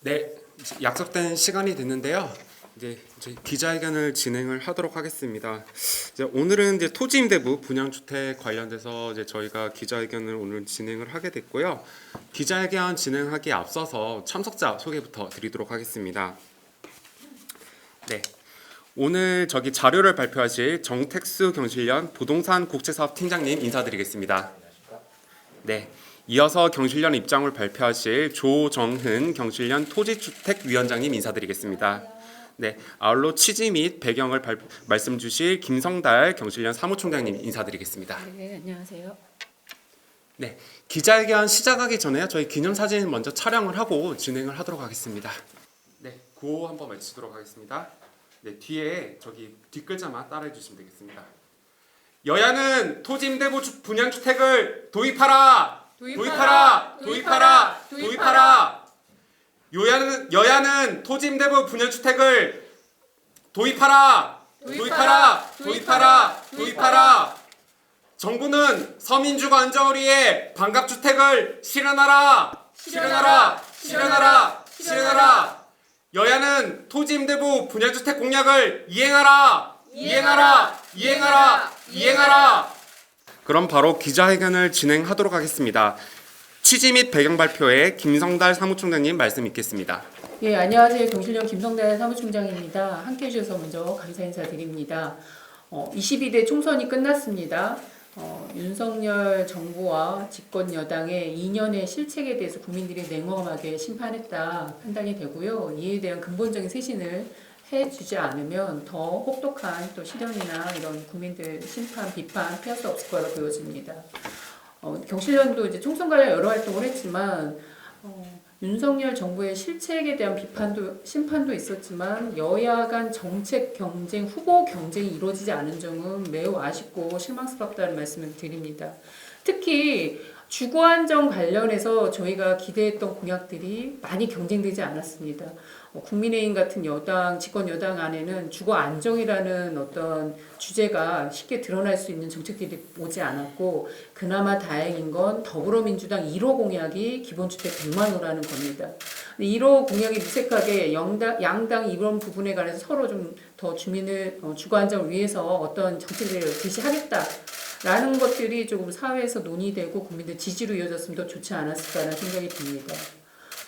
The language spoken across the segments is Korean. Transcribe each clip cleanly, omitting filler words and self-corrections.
네, 약속된 시간이 됐는데요. 이제 기자회견을 진행을 하도록 하겠습니다. 오늘은 토지임대부 분양주택 관련돼서 저희가 기자회견을 오늘 진행을 하게 됐고요. 기자회견 진행하기에 앞서서 참석자 소개부터 드리도록 하겠습니다. 네, 오늘 자료를 발표하실 정택수 경실련 부동산 국제사업 팀장님 인사드리겠습니다. 네. 이어서 경실련 입장을 발표하실 조정흔 경실련 토지주택위원장님 인사드리겠습니다. 네, 아울러 취지 및 배경을 말씀 주실 김성달 경실련 사무총장님 인사드리겠습니다. 네, 안녕하세요. 네, 기자회견 시작하기 전에 저희 기념사진 먼저 촬영을 하고 진행을 하도록 하겠습니다. 네, 구호 한번 외치도록 하겠습니다. 네, 뒤에 뒷글자만 따라해 주시면 되겠습니다. 여야는 토지임대부 분양주택을 도입하라! 도입하라! 여야는 토지임대부 분양주택을 도입하라! 정부는 서민주거 안정을 위해 반갑주택을 실현하라! 여야는 토지임대부 분양주택 공약을 이행하라! 그럼 바로 기자회견을 진행하도록 하겠습니다. 취지 및 배경 발표에 김성달 사무총장님 말씀 있겠습니다. 예, 안녕하세요. 경실련 김성달 사무총장입니다. 함께해 주셔서 먼저 감사 인사드립니다. 22대 총선이 끝났습니다. 윤석열 정부와 집권 여당의 2년의 실책에 대해서 국민들이 냉엄하게 심판했다 판단이 되고요. 이에 대한 근본적인 쇄신을 해주지 않으면 더 혹독한 또 실현이나 이런 국민들 심판, 비판 피할 수 없을 거라 보여집니다. 경실련도 이제 총선 관련 여러 활동을 했지만 윤석열 정부의 실책에 대한 비판도 심판도 있었지만 여야 간 정책 경쟁, 후보 경쟁이 이루어지지 않은 점은 매우 아쉽고 실망스럽다는 말씀을 드립니다. 특히 주거 안정 관련해서 저희가 기대했던 공약들이 많이 경쟁되지 않았습니다. 국민의힘 같은 여당, 집권 여당 안에는 주거 안정이라는 어떤 주제가 쉽게 드러날 수 있는 정책들이 오지 않았고, 그나마 다행인 건 더불어민주당 1호 공약이 기본주택 100만 호라는 겁니다. 1호 공약이 무색하게 양당 이런 부분에 관해서 서로 좀 더 주민을 주거 안정을 위해서 어떤 정책을 제시하겠다라는 것들이 조금 사회에서 논의되고 국민들 지지로 이어졌으면 더 좋지 않았을까라는 생각이 듭니다.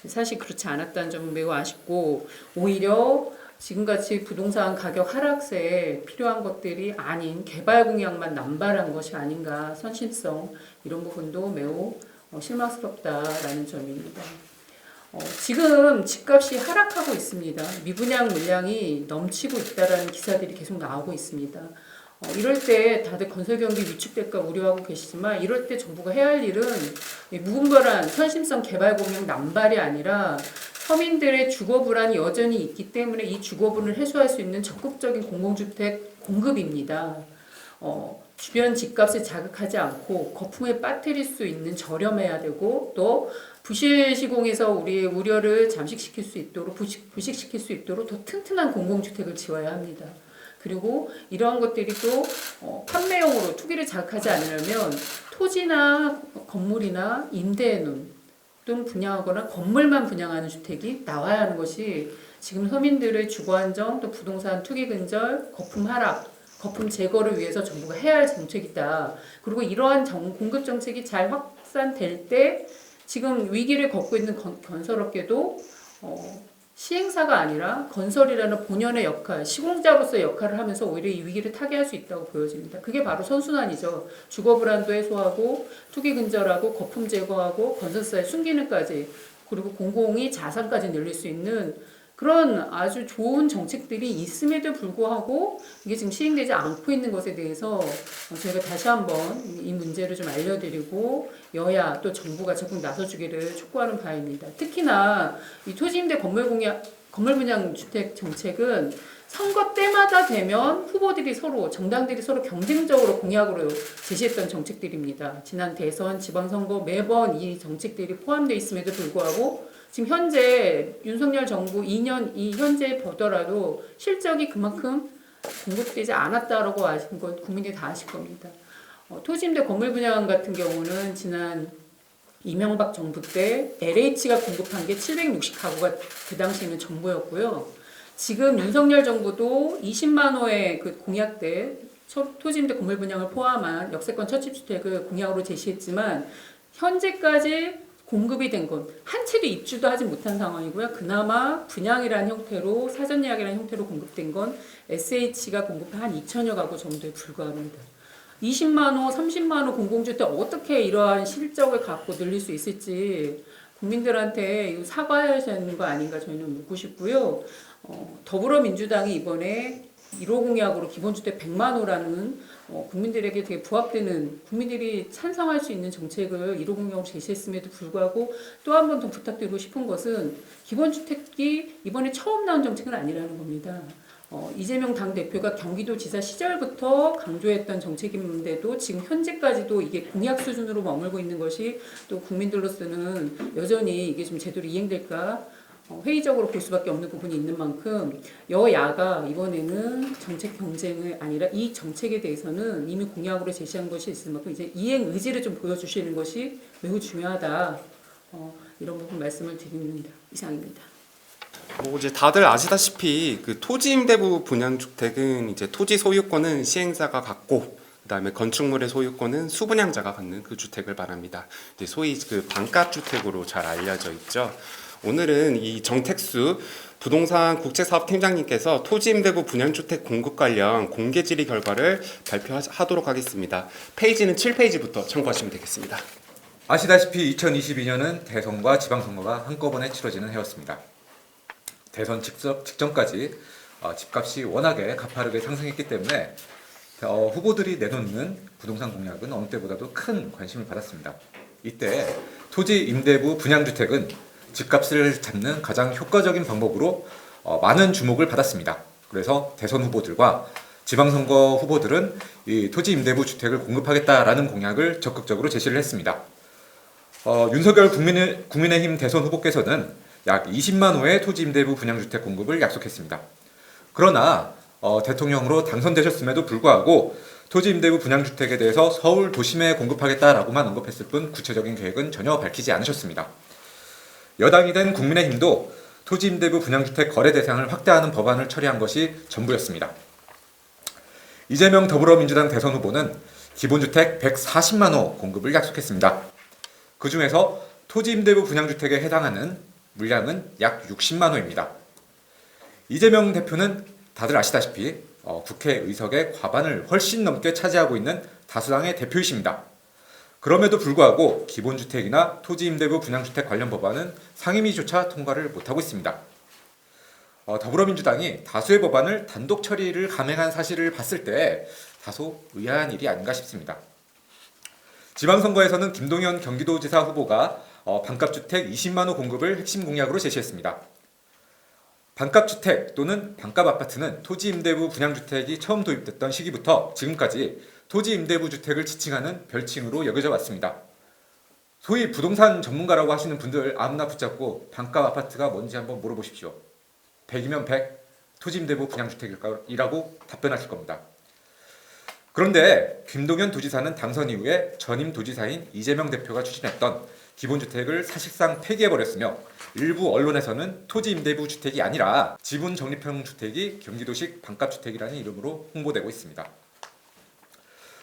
사실 그렇지 않았다는 점은 매우 아쉽고, 오히려 지금같이 부동산 가격 하락세에 필요한 것들이 아닌 개발 공약만 남발한 것이 아닌가, 선심성 이런 부분도 매우 실망스럽다라는 점입니다. 지금 집값이 하락하고 있습니다. 미분양 물량이 넘치고 있다라는 기사들이 계속 나오고 있습니다. 이럴 때 다들 건설 경기 위축될까 우려하고 계시지만, 이럴 때 정부가 해야 할 일은 무분별한 선심성 개발 공약 남발이 아니라 서민들의 주거 불안이 여전히 있기 때문에 이 주거 불안을 해소할 수 있는 적극적인 공공주택 공급입니다. 주변 집값을 자극하지 않고 거품에 빠뜨릴 수 있는 저렴해야 되고, 또 부실 시공에서 우리의 우려를 잠식시킬 수 있도록, 부식시킬 수 있도록 더 튼튼한 공공주택을 지어야 합니다. 그리고 이러한 것들이 또 판매용으로 투기를 자극하지 않으려면 토지나 건물이나 임대해놓은 또는 분양하거나 건물만 분양하는 주택이 나와야 하는 것이 지금 서민들의 주거 안정, 또 부동산 투기 근절, 거품 하락, 거품 제거를 위해서 정부가 해야 할 정책이다. 그리고 이러한 공급 정책이 잘 확산될 때 지금 위기를 겪고 있는 건설업계도 시행사가 아니라 건설이라는 본연의 역할, 시공자로서의 역할을 하면서 오히려 이 위기를 타개할 수 있다고 보여집니다. 그게 바로 선순환이죠. 주거 불안도 해소하고, 투기 근절하고, 거품 제거하고, 건설사의 순기능까지, 그리고 공공이 자산까지 늘릴 수 있는 그런 아주 좋은 정책들이 있음에도 불구하고 이게 지금 시행되지 않고 있는 것에 대해서 저희가 다시 한번 이 문제를 좀 알려드리고, 여야 또 정부가 적극 나서주기를 촉구하는 바입니다. 특히나 이 토지임대 건물 분양 주택 정책은 선거 때마다 되면 후보들이 서로, 정당들이 서로 경쟁적으로 공약으로 제시했던 정책들입니다. 지난 대선, 지방선거 매번 이 정책들이 포함되어 있음에도 불구하고 지금 현재 윤석열 정부 2년 이 현재 보더라도 실적이 그만큼 공급되지 않았다라고 아시는 건 국민들이 다 아실 겁니다. 토지임대 건물 분양 같은 경우는 지난 이명박 정부 때 LH가 공급한 게 760가구가 그 당시에는 전부였고요. 지금 윤석열 정부도 20만 호의 그 공약대 토지임대 건물 분양을 포함한 역세권 첫집주택을 공약으로 제시했지만 현재까지 공급이 된 건 한 채도 입주도 하지 못한 상황이고요. 그나마 분양이라는 형태로 사전 예약이라는 형태로 공급된 건 SH가 공급한 한 2천여 가구 정도에 불과합니다. 20만 호, 30만 호 공공주택 어떻게 이러한 실적을 갖고 늘릴 수 있을지 국민들한테 이거 사과해야 되는 거 아닌가 저희는 묻고 싶고요. 더불어민주당이 이번에 1호 공약으로 기본주택 100만 호라는 국민들에게 되게 부합되는 국민들이 찬성할 수 있는 정책을 1호 공약으로 제시했음에도 불구하고 또 한 번 더 부탁드리고 싶은 것은 기본주택이 이번에 처음 나온 정책은 아니라는 겁니다. 이재명 당대표가 경기도지사 시절부터 강조했던 정책인데도 지금 현재까지도 이게 공약 수준으로 머물고 있는 것이 또 국민들로서는 여전히 이게 좀 제대로 이행될까 회의적으로 볼 수밖에 없는 부분이 있는 만큼 여야가 이번에는 정책 경쟁이 아니라 이 정책에 대해서는 이미 공약으로 제시한 것이 있을 만큼 이제 이행 의지를 좀 보여주시는 것이 매우 중요하다. 이런 부분 말씀을 드립니다. 이상입니다. 뭐 이제 다들 아시다시피 그 토지 임대부 분양주택은 이제 토지 소유권은 시행자가 갖고 그다음에 건축물의 소유권은 수분양자가 갖는 그 주택을 말합니다. 이제 소위 그 반값 주택으로 잘 알려져 있죠. 오늘은 이 정택수 부동산 국제사업팀장님께서 토지 임대부 분양주택 공급 관련 공개 질의 결과를 발표하도록 하겠습니다. 페이지는 7페이지부터 참고하시면 되겠습니다. 아시다시피 2022년은 대선과 지방선거가 한꺼번에 치러지는 해였습니다. 대선 직전까지 집값이 워낙에 가파르게 상승했기 때문에 후보들이 내놓는 부동산 공약은 어느 때보다도 큰 관심을 받았습니다. 이때 토지 임대부 분양주택은 집값을 잡는 가장 효과적인 방법으로 많은 주목을 받았습니다. 그래서 대선 후보들과 지방선거 후보들은 이 토지 임대부 주택을 공급하겠다라는 공약을 적극적으로 제시를 했습니다. 윤석열 국민의힘 대선 후보께서는 약 20만 호의 토지 임대부 분양주택 공급을 약속했습니다. 그러나 대통령으로 당선되셨음에도 불구하고 토지 임대부 분양주택에 대해서 서울 도심에 공급하겠다라고만 언급했을 뿐 구체적인 계획은 전혀 밝히지 않으셨습니다. 여당이 된 국민의힘도 토지 임대부 분양주택 거래 대상을 확대하는 법안을 처리한 것이 전부였습니다. 이재명 더불어민주당 대선 후보는 기본주택 140만 호 공급을 약속했습니다. 그 중에서 토지 임대부 분양주택에 해당하는 물량은 약 60만 호입니다. 이재명 대표는 다들 아시다시피 국회의석의 과반을 훨씬 넘게 차지하고 있는 다수당의 대표이십니다. 그럼에도 불구하고 기본주택이나 토지 임대부 분양주택 관련 법안은 상임위조차 통과를 못하고 있습니다. 더불어민주당이 다수의 법안을 단독 처리를 감행한 사실을 봤을 때 다소 의아한 일이 아닌가 싶습니다. 지방선거에서는 김동연 경기도지사 후보가 반값주택 20만 호 공급을 핵심 공약으로 제시했습니다. 반값주택 또는 반값아파트는 토지 임대부 분양주택이 처음 도입됐던 시기부터 지금까지 토지 임대부 주택을 지칭하는 별칭으로 여겨져 왔습니다. 소위 부동산 전문가라고 하시는 분들 아무나 붙잡고 반값 아파트가 뭔지 한번 물어보십시오. 100이면 100, 토지 임대부 분양주택이라고 답변하실 겁니다. 그런데 김동연 도지사는 당선 이후에 전임 도지사인 이재명 대표가 추진했던 기본주택을 사실상 폐기해버렸으며 일부 언론에서는 토지 임대부 주택이 아니라 지분 적립형 주택이 경기도식 반값주택이라는 이름으로 홍보되고 있습니다.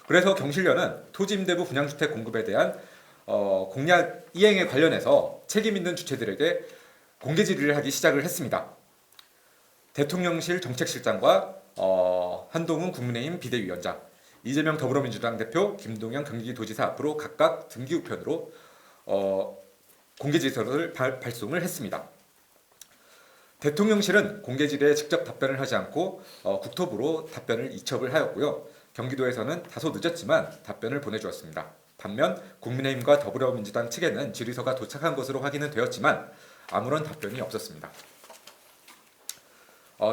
그래서 경실련은 토지 임대부 분양주택 공급에 대한 공약 이행에 관련해서 책임 있는 주체들에게 공개 질의를 하기 시작을 했습니다. 대통령실 정책실장과 한동훈 국민의힘 비대위원장, 이재명 더불어민주당 대표, 김동연 경기도지사 앞으로 각각 등기우편으로 공개 질서를 발송을 했습니다. 대통령실은 공개 질의에 직접 답변을 하지 않고 국토부로 답변을 이첩을 하였고요. 경기도에서는 다소 늦었지만 답변을 보내주었습니다. 반면 국민의힘과 더불어민주당 측에는 질의서가 도착한 것으로 확인은 되었지만 아무런 답변이 없었습니다.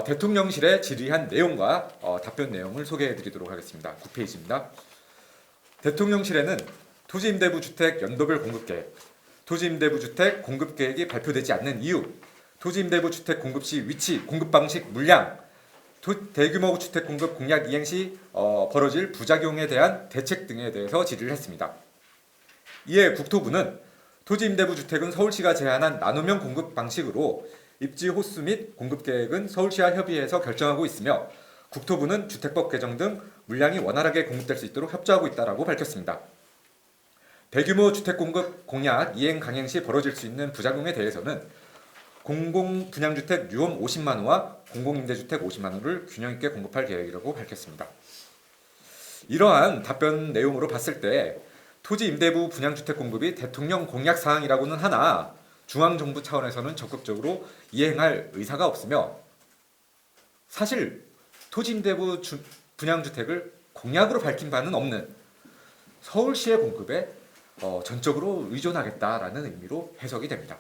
대통령실에 질의한 내용과 답변 내용을 소개해드리도록 하겠습니다. 9페이지입니다. 대통령실에는 토지임대부 주택 연도별 공급계획, 토지임대부 주택 공급계획이 발표되지 않는 이유, 토지임대부 주택 공급 시 위치, 공급 방식, 물량, 대규모 주택 공급 공약 이행 시 벌어질 부작용에 대한 대책 등에 대해서 질의를 했습니다. 이에 국토부는 토지임대부 주택은 서울시가 제안한 나눔형 공급 방식으로 입지 호수 및 공급 계획은 서울시와 협의해서 결정하고 있으며 국토부는 주택법 개정 등 물량이 원활하게 공급될 수 있도록 협조하고 있다라고 밝혔습니다. 대규모 주택 공급 공약 이행 강행 시 벌어질 수 있는 부작용에 대해서는 공공 분양주택 유홈 50만 호와 공공임대주택 50만 호를 균형 있게 공급할 계획이라고 밝혔습니다. 이러한 답변 내용으로 봤을 때 토지 임대부 분양주택 공급이 대통령 공약 사항이라고는 하나 중앙정부 차원에서는 적극적으로 이행할 의사가 없으며 사실 토지 임대부 분양주택을 공약으로 밝힌 바는 없는 서울시의 공급에 전적으로 의존하겠다라는 의미로 해석이 됩니다.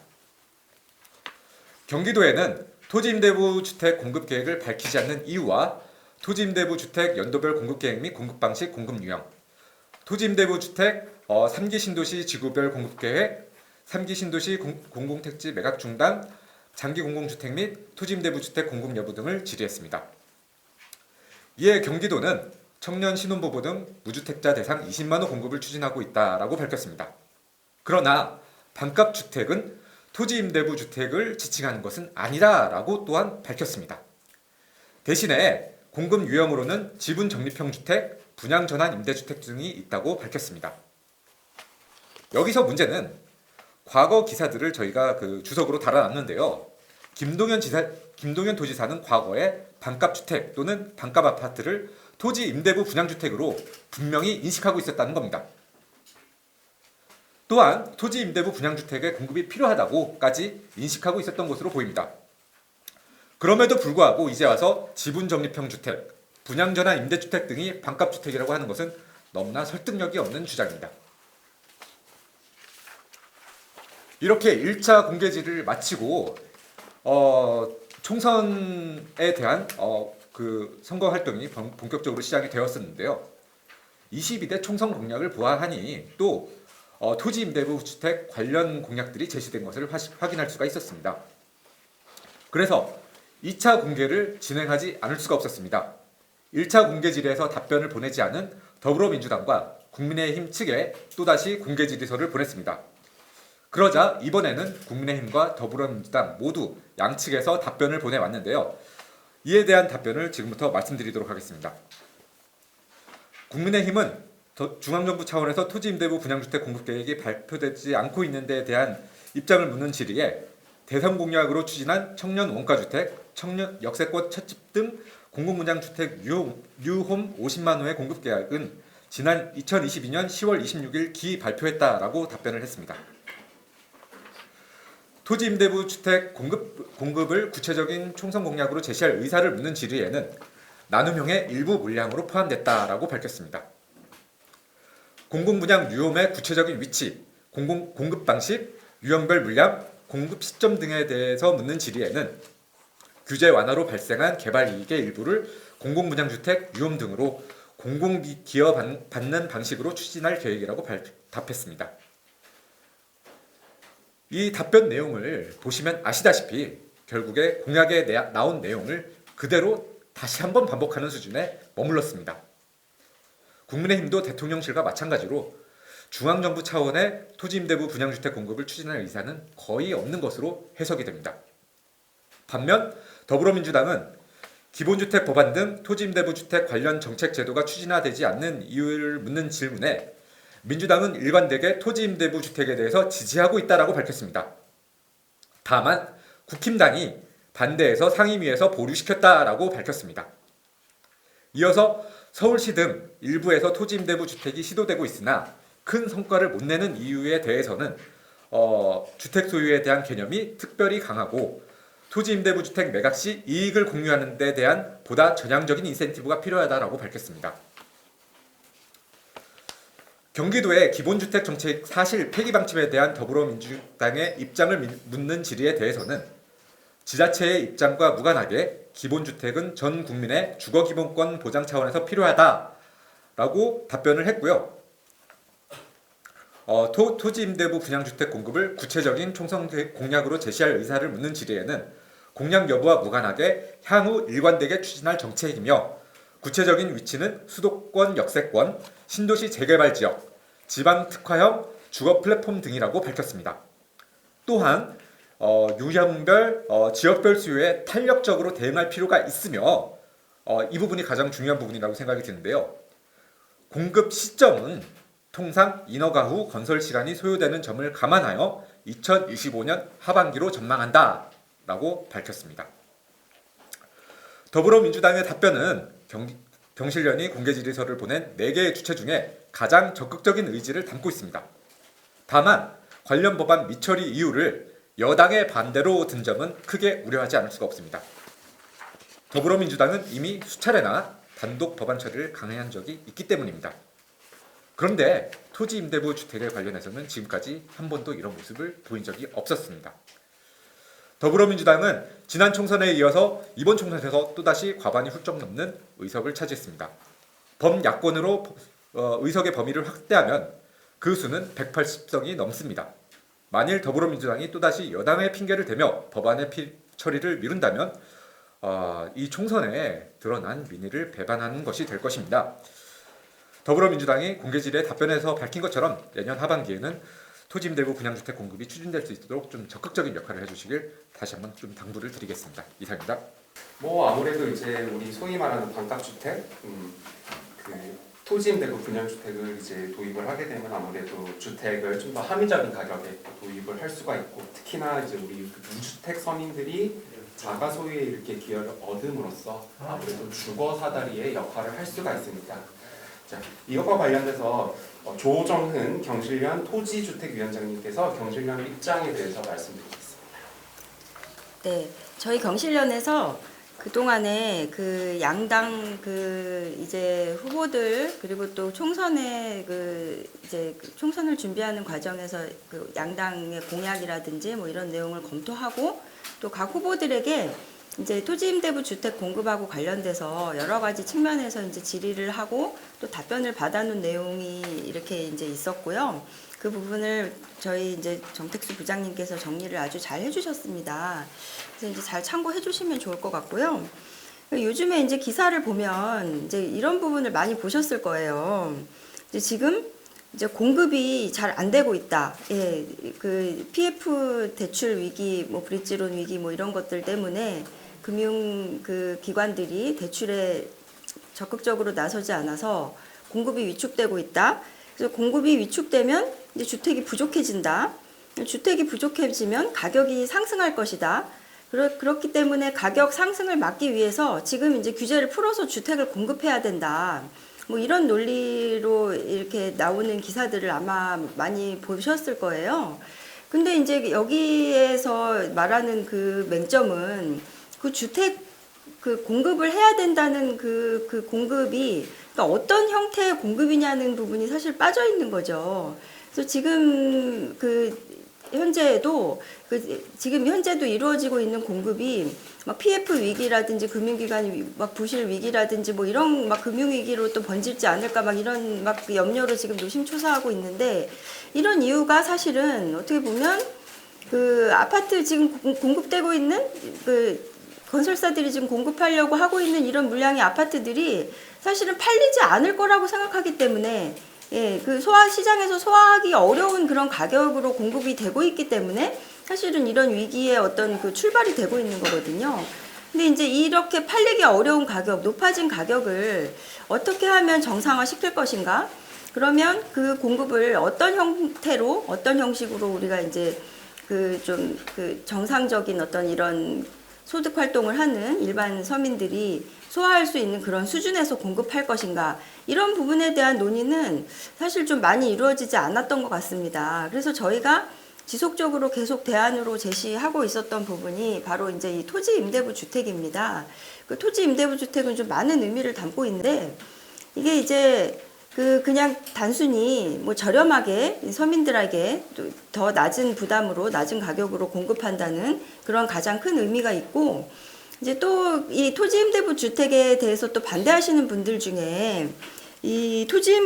경기도에는 토지임대부 주택 공급 계획을 밝히지 않는 이유와 토지임대부 주택 연도별 공급 계획 및 공급 방식, 공급 유형, 토지임대부 주택 3기 신도시 지구별 공급 계획, 3기 신도시 공공택지 매각 중단, 장기 공공주택 및 토지임대부 주택 공급 여부 등을 질의했습니다. 이에 경기도는 청년 신혼부부 등 무주택자 대상 20만 호 공급을 추진하고 있다라고 밝혔습니다. 그러나 반값 주택은 토지임대부 주택을 지칭하는 것은 아니다라고 또한 밝혔습니다. 대신에 공급 유형으로는 지분 적립형 주택, 분양 전환 임대주택 등이 있다고 밝혔습니다. 여기서 문제는 과거 기사들을 저희가 주석으로 달아놨는데요. 김동연 도지사는 과거에 반값 주택 또는 반값 아파트를 토지 임대부 분양주택으로 분명히 인식하고 있었다는 겁니다. 또한 토지 임대부 분양주택의 공급이 필요하다고까지 인식하고 있었던 것으로 보입니다. 그럼에도 불구하고 이제 와서 지분 적립형 주택, 분양전환 임대주택 등이 반값주택이라고 하는 것은 너무나 설득력이 없는 주장입니다. 이렇게 1차 공개질을 마치고 총선에 대한 선거 활동이 본격적으로 시작이 되었었는데요. 22대 총선 공약을 보아하니 또 토지 임대부 주택 관련 공약들이 제시된 것을 확인할 수가 있었습니다. 그래서 2차 공개를 진행하지 않을 수가 없었습니다. 1차 공개질에서 답변을 보내지 않은 더불어민주당과 국민의힘 측에 또다시 공개 질의서를 보냈습니다. 그러자 이번에는 국민의힘과 더불어민주당 모두 양측에서 답변을 보내왔는데요. 이에 대한 답변을 지금부터 말씀드리도록 하겠습니다. 국민의힘은 중앙정부 차원에서 토지임대부 분양주택 공급계획이 발표되지 않고 있는 데에 대한 입장을 묻는 질의에 대선 공약으로 추진한 청년 원가주택, 청년 역세권 첫집 등 공공분양주택 뉴홈 50만 호의 공급계획은 지난 2022년 10월 26일 기 발표했다라고 답변을 했습니다. 토지임대부 주택 공급을 구체적인 총선 공약으로 제시할 의사를 묻는 질의에는 나눔형의 일부 물량으로 포함됐다라고 밝혔습니다. 공공분양 뉴홈의 구체적인 위치, 공급 방식, 유형별 물량, 공급 시점 등에 대해서 묻는 질의에는 규제 완화로 발생한 개발 이익의 일부를 공공분양주택 뉴홈 등으로 공공기여 받는 방식으로 추진할 계획이라고 답했습니다. 이 답변 내용을 보시면 아시다시피 결국에 공약에 나온 내용을 그대로 다시 한번 반복하는 수준에 머물렀습니다. 국민의힘도 대통령실과 마찬가지로 중앙정부 차원의 토지임대부 분양주택 공급을 추진할 의사는 거의 없는 것으로 해석이 됩니다. 반면 더불어민주당은 기본주택 법안 등 토지임대부 주택 관련 정책 제도가 추진화되지 않는 이유를 묻는 질문에 민주당은 일관되게 토지임대부 주택에 대해서 지지하고 있다라고 밝혔습니다. 다만 국힘당이 반대해서 상임위에서 보류시켰다라고 밝혔습니다. 이어서 서울시 등 일부에서 토지임대부 주택이 시도되고 있으나 큰 성과를 못 내는 이유에 대해서는 주택 소유에 대한 개념이 특별히 강하고 토지임대부 주택 매각 시 이익을 공유하는 데 대한 보다 전향적인 인센티브가 필요하다라고 밝혔습니다. 경기도의 기본주택 정책 사실 폐기 방침에 대한 더불어민주당의 입장을 묻는 질의에 대해서는 지자체의 입장과 무관하게 기본주택은 전 국민의 주거기본권 보장 차원에서 필요하다라고 답변을 했고요. 토지임대부 분양주택 공급을 구체적인 총선 공약으로 제시할 의사를 묻는 질의에는 공약 여부와 무관하게 향후 일관되게 추진할 정책이며 구체적인 위치는 수도권, 역세권, 신도시 재개발 지역, 지방 특화형 주거 플랫폼 등이라고 밝혔습니다. 또한 유형별, 지역별 수요에 탄력적으로 대응할 필요가 있으며 이 부분이 가장 중요한 부분이라고 생각이 드는데요. 공급 시점은 통상 인허가 후 건설 시간이 소요되는 점을 감안하여 2025년 하반기로 전망한다 라고 밝혔습니다. 더불어민주당의 답변은 경실련이 공개질의서를 보낸 4개의 주체 중에 가장 적극적인 의지를 담고 있습니다. 다만 관련 법안 미처리 이유를 여당의 반대로 든 점은 크게 우려하지 않을 수가 없습니다. 더불어민주당은 이미 수차례나 단독 법안 처리를 강행한 적이 있기 때문입니다. 그런데 토지 임대부 주택에 관련해서는 지금까지 한 번도 이런 모습을 보인 적이 없었습니다. 더불어민주당은 지난 총선에 이어서 이번 총선에서 또다시 과반이 훌쩍 넘는 의석을 차지했습니다. 범야권으로 의석의 범위를 확대하면 그 수는 180석이 넘습니다. 만일 더불어민주당이 또다시 여당의 핑계를 대며 법안의 처리를 미룬다면 이 총선에 드러난 민의를 배반하는 것이 될 것입니다. 더불어민주당이 공개질에 답변에서 밝힌 것처럼 내년 하반기에는 토지임대부 분양주택 공급이 추진될 수 있도록 좀 적극적인 역할을 해주시길 다시 한번 좀 당부를 드리겠습니다. 이상입니다. 뭐 아무래도 이제 우리 소위 말하는 반값주택, 그 토지임대부 분양주택을 이제 도입을 하게 되면 아무래도 주택을 좀 더 합리적인 가격에 도입을 할 수가 있고, 특히나 이제 우리 무주택 서민들이 자가 소유에 이렇게 기여를 얻음으로써 아무래도 주거 사다리의 역할을 할 수가 있습니다. 자, 이것과 관련돼서 조정훈 경실련 토지주택위원장님께서 경실련 입장에 대해서 말씀드리겠습니다. 네, 저희 경실련에서 그동안에 그 양당 이제 후보들 그리고 또 총선에 이제 총선을 준비하는 과정에서 그 양당의 공약이라든지 뭐 이런 내용을 검토하고 또 각 후보들에게 이제 토지임대부 주택 공급하고 관련돼서 여러 가지 측면에서 이제 질의를 하고 또 답변을 받아놓은 내용이 이렇게 이제 있었고요. 그 부분을 저희 이제 정택수 부장님께서 정리를 아주 잘 해주셨습니다. 그래서 이제 잘 참고해 주시면 좋을 것 같고요. 요즘에 이제 기사를 보면 이제 이런 부분을 많이 보셨을 거예요. 이제 지금 이제 공급이 잘 안 되고 있다. 예, 그 PF 대출 위기, 뭐 브릿지론 위기, 뭐 이런 것들 때문에 금융 그 기관들이 대출에 적극적으로 나서지 않아서 공급이 위축되고 있다. 그래서 공급이 위축되면 이제 주택이 부족해진다. 주택이 부족해지면 가격이 상승할 것이다. 그렇기 때문에 가격 상승을 막기 위해서 지금 이제 규제를 풀어서 주택을 공급해야 된다. 뭐 이런 논리로 이렇게 나오는 기사들을 아마 많이 보셨을 거예요. 근데 이제 여기에서 말하는 그 맹점은 그 주택 그 공급을 해야 된다는 그 공급이 그러니까 어떤 형태의 공급이냐는 부분이 사실 빠져 있는 거죠. 그래서 지금 지금 현재도 이루어지고 있는 공급이 막 PF 위기라든지 금융기관 막 부실 위기라든지 뭐 이런 막 금융 위기로 또 번질지 않을까 막 이런 막 염려로 지금 노심초사하고 있는데 이런 이유가 사실은 어떻게 보면 그 아파트 지금 공급되고 있는 그 건설사들이 지금 공급하려고 하고 있는 이런 물량의 아파트들이 사실은 팔리지 않을 거라고 생각하기 때문에 예, 그 시장에서 소화하기 어려운 그런 가격으로 공급이 되고 있기 때문에 사실은 이런 위기의 어떤 그 출발이 되고 있는 거거든요. 근데 이제 이렇게 팔리기 어려운 가격, 높아진 가격을 어떻게 하면 정상화 시킬 것인가? 그러면 그 공급을 어떤 형태로, 어떤 형식으로 우리가 이제 그 정상적인 어떤 이런 소득 활동을 하는 일반 서민들이 소화할 수 있는 그런 수준에서 공급할 것인가 이런 부분에 대한 논의는 사실 좀 많이 이루어지지 않았던 것 같습니다. 그래서 저희가 지속적으로 계속 대안으로 제시하고 있었던 부분이 바로 이제 이 토지 임대부 주택입니다. 그 토지 임대부 주택은 좀 많은 의미를 담고 있는데 이게 이제 그냥 단순히 뭐 저렴하게 서민들에게 더 낮은 부담으로 낮은 가격으로 공급한다는 그런 가장 큰 의미가 있고 이제 또 이 토지 임대부 주택에 대해서 또 반대하시는 분들 중에 이 토지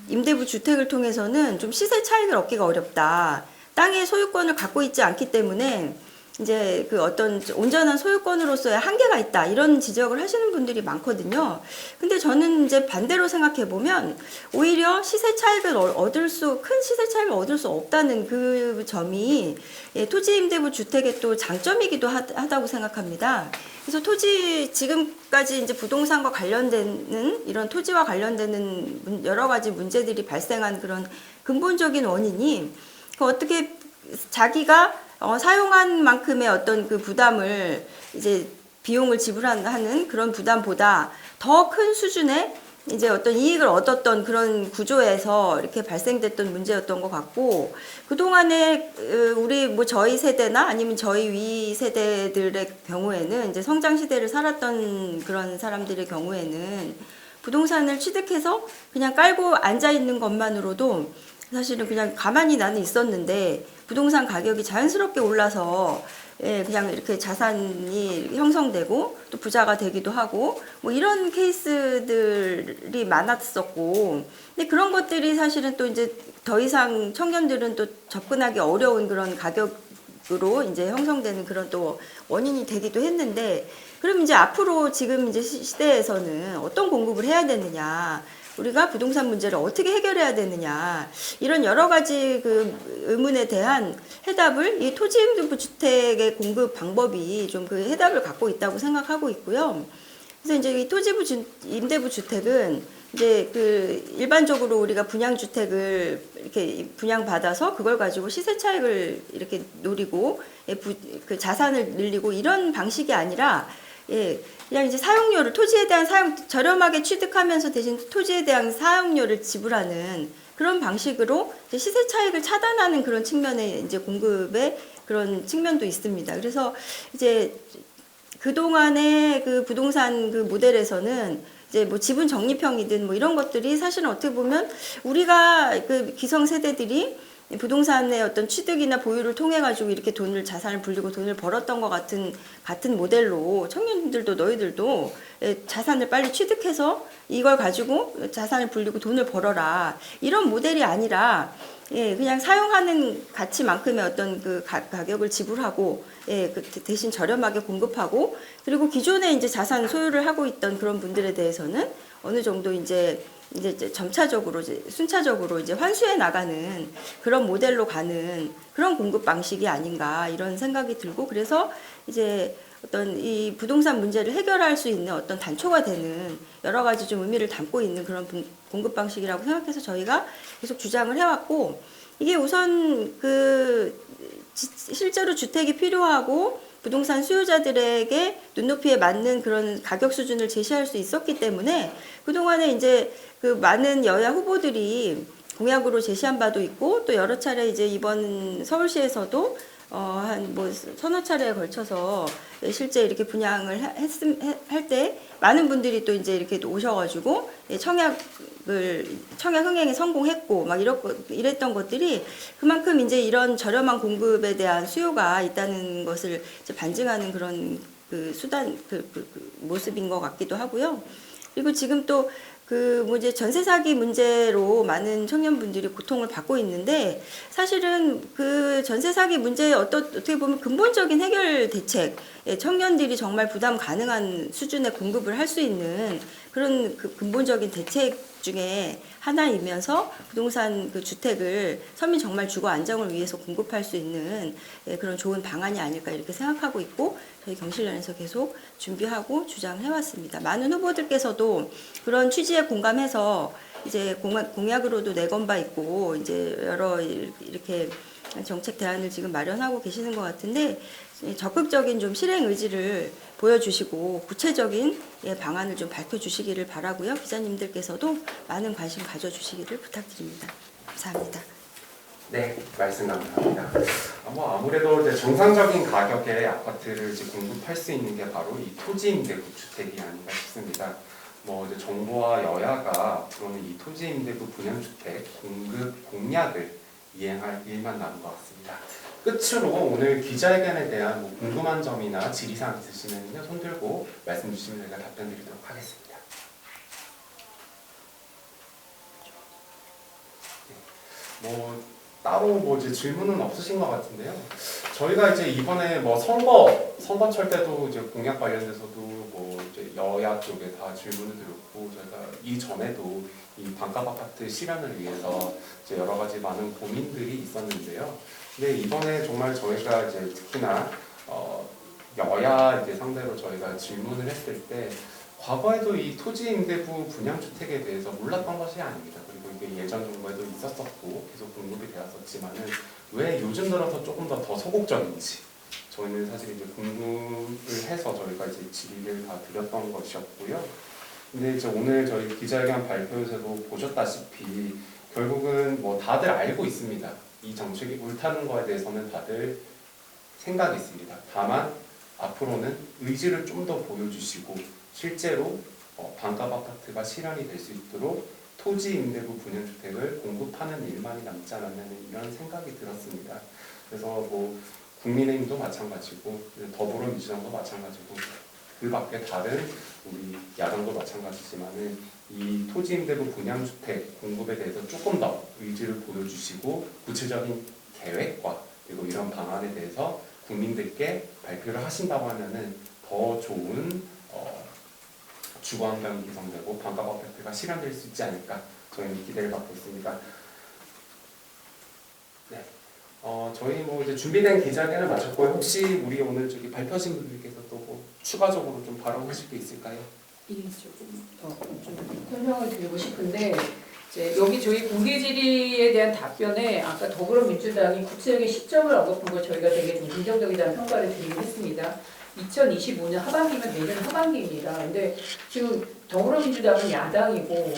임대부 주택을 통해서는 좀 시세 차익을 얻기가 어렵다. 땅의 소유권을 갖고 있지 않기 때문에 이제 그 어떤 온전한 소유권으로서의 한계가 있다 이런 지적을 하시는 분들이 많거든요. 근데 저는 이제 반대로 생각해 보면 오히려 시세 차익을 큰 시세 차익을 얻을 수 없다는 그 점이 토지 임대부 주택의 또 장점이기도 하다고 생각합니다. 그래서 지금까지 이제 부동산과 관련되는 이런 토지와 관련되는 여러 가지 문제들이 발생한 그런 근본적인 원인이 어떻게 자기가 사용한 만큼의 어떤 그 부담을 이제 비용을 지불하는 그런 부담보다 더 큰 수준의 이제 어떤 이익을 얻었던 그런 구조에서 이렇게 발생됐던 문제였던 것 같고, 그동안에 우리 뭐 저희 세대나 아니면 저희 위 세대들의 경우에는 이제 성장 시대를 살았던 그런 사람들의 경우에는 부동산을 취득해서 그냥 깔고 앉아 있는 것만으로도 사실은 그냥 가만히 나는 있었는데 부동산 가격이 자연스럽게 올라서 그냥 이렇게 자산이 형성되고 또 부자가 되기도 하고 뭐 이런 케이스들이 많았었고, 근데 그런 것들이 사실은 또 이제 더 이상 청년들은 또 접근하기 어려운 그런 가격으로 이제 형성되는 그런 또 원인이 되기도 했는데, 그럼 이제 앞으로 지금 이제 시대에서는 어떤 공급을 해야 되느냐, 우리가 부동산 문제를 어떻게 해결해야 되느냐, 이런 여러 가지 그 의문에 대한 해답을 이 토지임대부 주택의 공급 방법이 좀 그 해답을 갖고 있다고 생각하고 있고요. 그래서 이제 이 임대부 주택은 이제 그 일반적으로 우리가 분양주택을 이렇게 분양받아서 그걸 가지고 시세 차익을 이렇게 노리고 그 자산을 늘리고 이런 방식이 아니라 그냥 이제 사용료를 토지에 대한 저렴하게 취득하면서 대신 토지에 대한 사용료를 지불하는 그런 방식으로 이제 시세 차익을 차단하는 그런 측면의 이제 공급의 그런 측면도 있습니다. 그래서 이제 그동안의 그 부동산 그 모델에서는 이제 뭐 지분 적립형이든 뭐 이런 것들이 사실은 어떻게 보면 우리가 그 기성세대들이 부동산의 어떤 취득이나 보유를 통해 가지고 이렇게 자산을 불리고 돈을 벌었던 것 같은 모델로 청년들도 너희들도 자산을 빨리 취득해서 이걸 가지고 자산을 불리고 돈을 벌어라, 이런 모델이 아니라 그냥 사용하는 가치만큼의 어떤 그 가격을 지불하고 그 대신 저렴하게 공급하고, 그리고 기존에 이제 자산 소유를 하고 있던 그런 분들에 대해서는 어느 정도 이제 점차적으로 순차적으로 이제 환수해 나가는 그런 모델로 가는 그런 공급 방식이 아닌가 이런 생각이 들고, 그래서 이제 어떤 이 부동산 문제를 해결할 수 있는 어떤 단초가 되는 여러 가지 좀 의미를 담고 있는 그런 공급 방식이라고 생각해서 저희가 계속 주장을 해왔고, 이게 우선 실제로 주택이 필요하고 부동산 수요자들에게 눈높이에 맞는 그런 가격 수준을 제시할 수 있었기 때문에 그동안에 이제 그 많은 여야 후보들이 공약으로 제시한 바도 있고, 또 여러 차례 이제 이번 서울시에서도 한 뭐 서너 차례에 걸쳐서 실제 이렇게 분양을 할 때 많은 분들이 또 이제 이렇게 오셔가지고 청약 흥행에 성공했고 막 이랬던 것들이 그만큼 이제 이런 저렴한 공급에 대한 수요가 있다는 것을 이제 반증하는 그런 그 모습인 것 같기도 하고요. 그리고 지금 또 뭐 이제 전세 사기 문제로 많은 청년분들이 고통을 받고 있는데, 사실은 그 전세 사기 문제의 어떻게 보면 근본적인 해결 대책, 청년들이 정말 부담 가능한 수준의 공급을 할 수 있는 그런 그 근본적인 대책 중에 하나이면서 부동산 그 주택을 서민 정말 주거 안정을 위해서 공급할 수 있는 그런 좋은 방안이 아닐까 이렇게 생각하고 있고, 저희 경실련에서 계속 준비하고 주장을 해왔습니다. 많은 후보들께서도 그런 취지에 공감해서 이제 공약으로도 내건 바 있고 이제 여러 이렇게 정책 대안을 지금 마련하고 계시는 것 같은데, 적극적인 좀 실행 의지를 보여주시고 구체적인 방안을 좀 밝혀주시기를 바라고요. 기자님들께서도 많은 관심 가져주시기를 부탁드립니다. 감사합니다. 네, 말씀 감사합니다. 아무래도 이제 정상적인 가격의 아파트를 이제 공급할 수 있는 게 바로 이 토지 임대부 주택이 아닌가 싶습니다. 뭐 이제 정부와 여야가 앞으로는 이 토지 임대부 분양주택 공급 공약을 이행할 일만 남은 것 같습니다. 끝으로 오늘 기자회견에 대한 뭐 궁금한 점이나 질의사항 있으시면 손 들고 말씀 주시면 제가 답변 드리도록 하겠습니다. 네. 뭐 따로 뭐 이제 질문은 없으신 것 같은데요. 저희가 이제 이번에 뭐 선거철 때도 이제 공약 관련돼서도 뭐 이제 여야 쪽에 다 질문을 드렸고, 저희가 이전에도 이 반값 아파트 실현을 위해서 이제 여러 가지 많은 고민들이 있었는데요. 근데 이번에 정말 저희가 이제 특히나 여야 이제 상대로 저희가 질문을 했을 때, 과거에도 이 토지 임대부 분양주택에 대해서 몰랐던 것이 아닙니다. 그리고 이게 예전 정부에도 있었었고 계속 공급이 되었었지만은 왜 요즘 들어서 조금 더 소극적인지 저희는 사실 이제 궁금을 해서 저희가 이제 질의를 다 드렸던 것이었고요. 근데 이제 오늘 저희 기자회견 발표에서도 보셨다시피 결국은 뭐 다들 알고 있습니다. 이 정책이 옳다는 거에 대해서는 다들 생각이 있습니다. 다만 앞으로는 의지를 좀 더 보여주시고 실제로 반값 아파트가 실현이 될 수 있도록 토지 임대부 분양주택을 공급하는 일만이 남지 않았냐는 이런 생각이 들었습니다. 그래서 뭐 국민의힘도 마찬가지고 더불어민주당도 마찬가지고 그 밖에 다른 우리 야당도 마찬가지지만은 이 토지 임대부 분양주택 공급에 대해서 조금 더 의지를 보여주시고 구체적인 계획과 그리고 이런 방안에 대해서 국민들께 발표를 하신다고 하면은 더 좋은 주거환경이 개선되고 반값 아파트가 실현될 수 있지 않을까 저희는 기대를 갖고 있습니다. 네, 저희 뭐 이제 준비된 기자회견을 마쳤고요. 혹시 우리 오늘 저기 발표하신 분들께서 또 뭐 추가적으로 좀 발언하실 게 있을까요? 이 조금 좀 설명을 드리고 싶은데, 이제 여기 저희 공개 질의에 대한 답변에 아까 더불어민주당이 구체적인 시점을 언급한 걸 저희가 되게 좀 긍정적이라는 평가를 드리긴 했습니다. 2025년 하반기면 내년 하반기입니다. 근데 지금 더불어민주당은 야당이고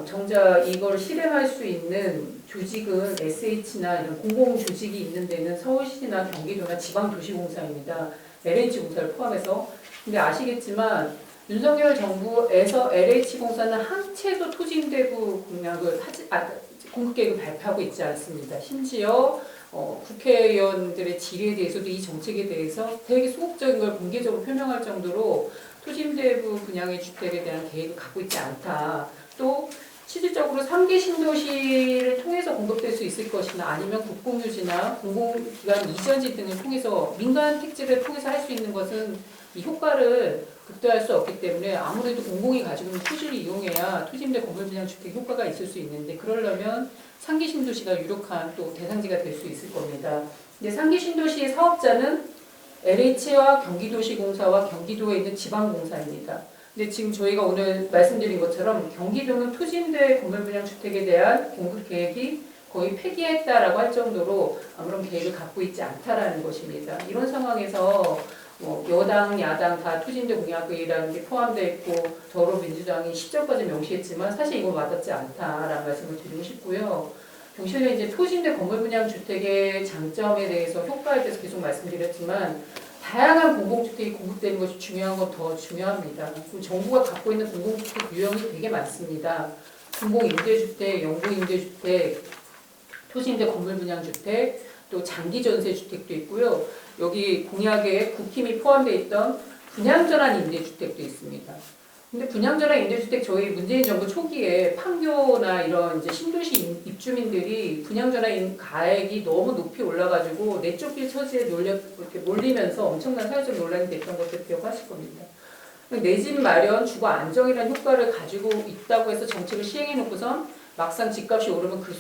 정작 이걸 실행할 수 있는 조직은 SH나 이런 공공조직이 있는 데는 서울시나 경기도나 지방도시공사입니다. LH공사를 포함해서. 근데 아시겠지만 윤석열 정부에서 LH공사는 한 채도 토지임대부 공약을 공급 계획을 발표하고 있지 않습니다. 심지어 국회의원들의 질의에 대해서도 이 정책에 대해서 되게 소극적인 걸 공개적으로 표명할 정도로 토지임대부 분양의 주택에 대한 계획을 갖고 있지 않다. 또 실질적으로 3기 신도시를 통해서 공급될 수 있을 것이나 아니면 국공유지나 공공기관 이전지 등을 통해서 민간 택지를 통해서 할 수 있는 것은 이 효과를 극대화할 수 없기 때문에 아무래도 공공이 가지고 있는 토지를 이용해야 토지임대 건물 분양 주택 효과가 있을 수 있는데, 그러려면 상기 신도시가 유력한 또 대상지가 될 수 있을 겁니다. 근데 상기 신도시의 사업자는 LH와 경기도시공사와 경기도에 있는 지방공사입니다. 근데 지금 저희가 오늘 말씀드린 것처럼 경기도는 토지임대 건물 분양 주택에 대한 공급 계획이 거의 폐기했다라고 할 정도로 아무런 계획을 갖고 있지 않다라는 것입니다. 이런 상황에서 뭐 여당, 야당 다 토지임대 공약이라는 게 포함되어 있고 더불어민주당이 시점까지 명시했지만 사실 이거 와닿지 않다라는 말씀을 드리고 싶고요. 경실련 이제 토지임대 건물 분양 주택의 장점에 대해서 효과에 대해서 계속 말씀드렸지만 다양한 공공주택이 공급되는 것이 중요한 건 더 중요합니다. 그리고 정부가 갖고 있는 공공주택 유형이 되게 많습니다. 공공임대주택, 영구임대주택, 토지임대 건물 분양 주택, 또 장기 전세 주택도 있고요. 여기 공약에 국힘이 포함되어 있던 분양전환 임대주택도 있습니다. 근데 분양전환 임대주택 저희 문재인 정부 초기에 판교나 이런 이제 신도시 입주민들이 분양전환 가액이 너무 높이 올라가지고 내쫓길 처지에 이렇게 몰리면서 엄청난 사회적 논란이 됐던 것을 기억하실 겁니다. 내 집 마련, 주거 안정이라는 효과를 가지고 있다고 해서 정책을 시행해 놓고선 막상 집값이 오르면 그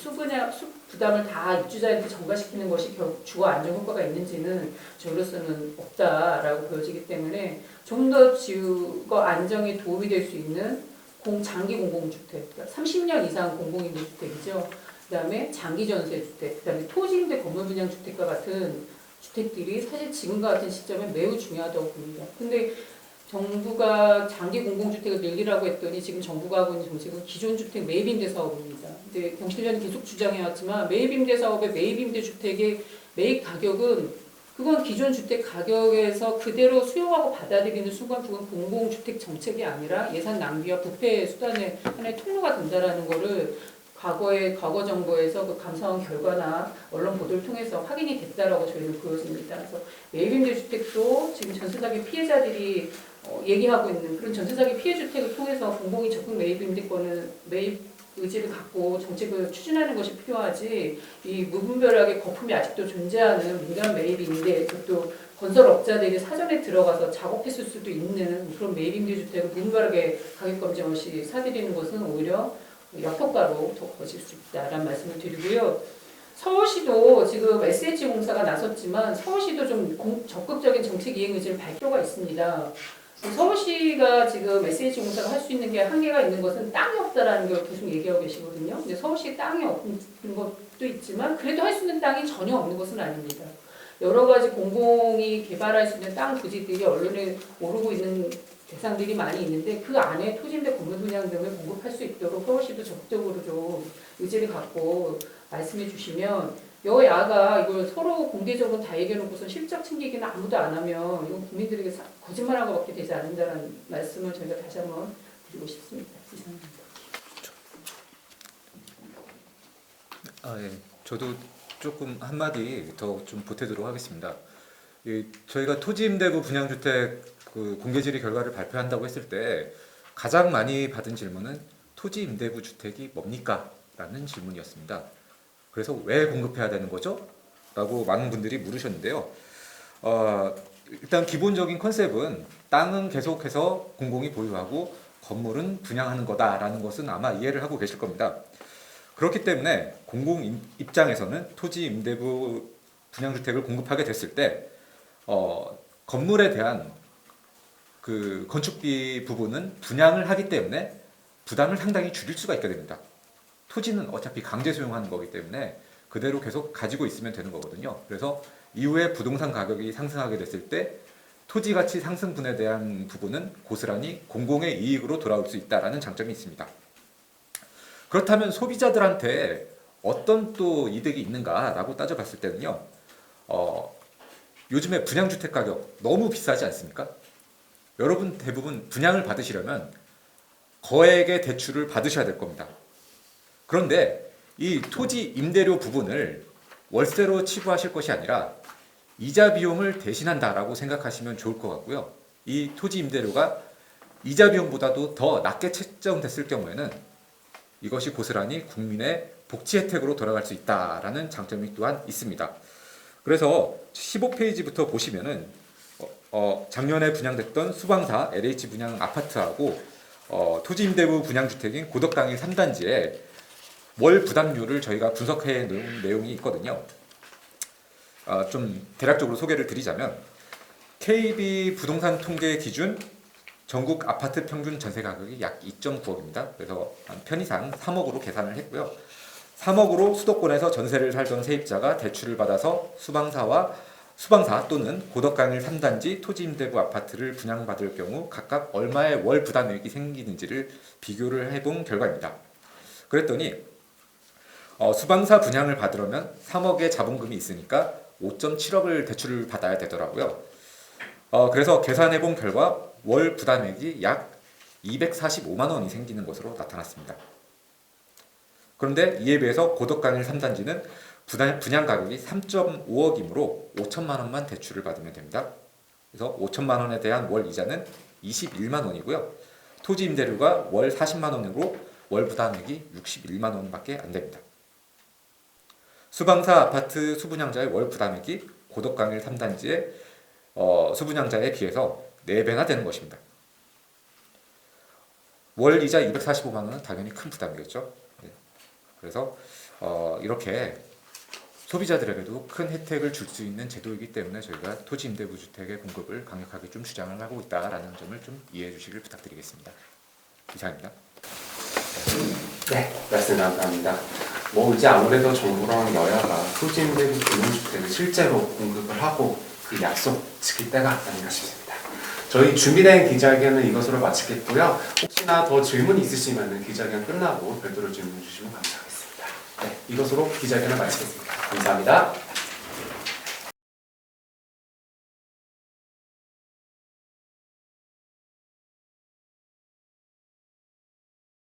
부담을 다 입주자한테 전가시키는 것이 결국 주거 안정 효과가 있는지는 저로서는 없다라고 보여지기 때문에 좀 더 주거 안정에 도움이 될 수 있는 장기 공공주택, 그러니까 30년 이상 공공임대주택이죠. 그다음에 장기 전세주택, 그다음에 토지임대 건물 분양 주택과 같은 주택들이 사실 지금과 같은 시점에 매우 중요하다고 봅니다. 근데 정부가 장기 공공주택을 늘리라고 했더니 지금 정부가 하고 있는 정책은 기존 주택 매입임대 사업입니다. 근데 경실련이 계속 주장해왔지만 매입임대 사업의 매입임대 주택의 매입 가격은 그건 기존 주택 가격에서 그대로 수용하고 받아들이는 순간 그건 공공주택 정책이 아니라 예산 낭비와 부패 수단의 하나의 통로가 된다라는 거를 과거 정부에서 그 감사원 결과나 언론 보도를 통해서 확인이 됐다라고 저희는 보여집니다. 그래서 매입임대 주택도 지금 전세사기 피해자들이 얘기하고 있는 그런 전세사기 피해 주택을 통해서 공공이 적극 매입임대권을 매입 의지를 갖고 정책을 추진하는 것이 필요하지 이 무분별하게 거품이 아직도 존재하는 민간 매입인데 그것도 건설업자들이 사전에 들어가서 작업했을 수도 있는 그런 매입임대주택을 무분별하게 가격검증 없이 사들이는 것은 오히려 역효과로 더 커질 수 있다라는 말씀을 드리고요. 서울시도 지금 SH공사가 나섰지만 서울시도 좀 적극적인 정책 이행 의지를 밝힐 필요가 있습니다. 서울시가 지금 SH공사가 할 수 있는 게 한계가 있는 것은 땅이 없다라는 걸 계속 얘기하고 계시거든요. 근데 서울시 땅이 없는 것도 있지만 그래도 할 수 있는 땅이 전혀 없는 것은 아닙니다. 여러 가지 공공이 개발할 수 있는 땅 부지들이 언론에 오르고 있는 대상들이 많이 있는데 그 안에 토지임대 건물 분양 등을 공급할 수 있도록 서울시도 적극적으로 좀 의지를 갖고 말씀해 주시면 여야가 이걸 서로 공개적으로 다 얘기해놓고서 실적 챙기기는 아무도 안 하면 이건 국민들에게 거짓말한 것밖에 되지 않는다는 말씀을 저희가 다시 한번 드리고 싶습니다. 이상입니다. 예. 저도 조금 한마디 더 좀 보태도록 하겠습니다. 저희가 토지임대부 분양주택 그 공개질의 결과를 발표한다고 했을 때 가장 많이 받은 질문은 토지임대부 주택이 뭡니까? 라는 질문이었습니다. 그래서 왜 공급해야 되는 거죠? 라고 많은 분들이 물으셨는데요. 일단 기본적인 컨셉은 땅은 계속해서 공공이 보유하고 건물은 분양하는 거다라는 것은 아마 이해를 하고 계실 겁니다. 그렇기 때문에 공공 입장에서는 토지 임대부 분양주택을 공급하게 됐을 때 건물에 대한 그 건축비 부분은 분양을 하기 때문에 부담을 상당히 줄일 수가 있게 됩니다. 토지는 어차피 강제 소유하는 거기 때문에 그대로 계속 가지고 있으면 되는 거거든요. 그래서 이후에 부동산 가격이 상승하게 됐을 때 토지 가치 상승분에 대한 부분은 고스란히 공공의 이익으로 돌아올 수 있다라는 장점이 있습니다. 그렇다면 소비자들한테 어떤 또 이득이 있는가라고 따져봤을 때는요. 요즘에 분양주택 가격 너무 비싸지 않습니까? 여러분 대부분 분양을 받으시려면 거액의 대출을 받으셔야 될 겁니다. 그런데 이 토지 임대료 부분을 월세로 치부하실 것이 아니라 이자 비용을 대신한다라고 생각하시면 좋을 것 같고요. 이 토지 임대료가 이자 비용보다도 더 낮게 책정됐을 경우에는 이것이 고스란히 국민의 복지 혜택으로 돌아갈 수 있다라는 장점이 또한 있습니다. 그래서 15페이지부터 보시면은 작년에 분양됐던 수방사 LH 분양 아파트하고 토지 임대부 분양주택인 고덕강일 3단지에 월 부담률을 저희가 분석해 놓은 내용이 있거든요. 좀 대략적으로 소개를 드리자면 KB 부동산 통계 기준 전국 아파트 평균 전세 가격이 약 2.9억입니다. 그래서 편의상 3억으로 계산을 했고요. 3억으로 수도권에서 전세를 살던 세입자가 대출을 받아서 수방사 또는 고덕강일 3단지 토지임대부 아파트를 분양받을 경우 각각 얼마의 월 부담액이 생기는지를 비교를 해본 결과입니다. 그랬더니 수방사 분양을 받으려면 3억의 자본금이 있으니까 5.7억을 대출을 받아야 되더라고요. 그래서 계산해본 결과 월 부담액이 약 245만 원이 생기는 것으로 나타났습니다. 그런데 이에 비해서 고덕강일 3단지는 분양 가격이 3.5억이므로 5천만 원만 대출을 받으면 됩니다. 그래서 5천만 원에 대한 월 이자는 21만 원이고요. 토지 임대료가 월 40만 원으로 월 부담액이 61만 원밖에 안 됩니다. 수방사 아파트 수분양자의 월 부담액이 고덕강일 3단지의 수분양자에 비해서 4배나 되는 것입니다. 월 이자 245만 원은 당연히 큰 부담이겠죠. 그래서 이렇게 소비자들에게도 큰 혜택을 줄 수 있는 제도이기 때문에 저희가 토지 임대부 주택의 공급을 강력하게 좀 주장을 하고 있다라는 점을 좀 이해해 주시길 부탁드리겠습니다. 이상입니다. 네, 말씀 감사합니다. 이제 아무래도 정부랑 여야가 토지 임대부 분양주택을 실제로 공급을 하고 그 약속 지킬 때가 아닌가 싶습니다. 저희 준비된 기자회견은 이것으로 마치겠고요. 혹시나 더 질문 있으시면 기자회견 끝나고 별도로 질문 주시면 감사하겠습니다. 네, 이것으로 기자회견을 마치겠습니다. 감사합니다.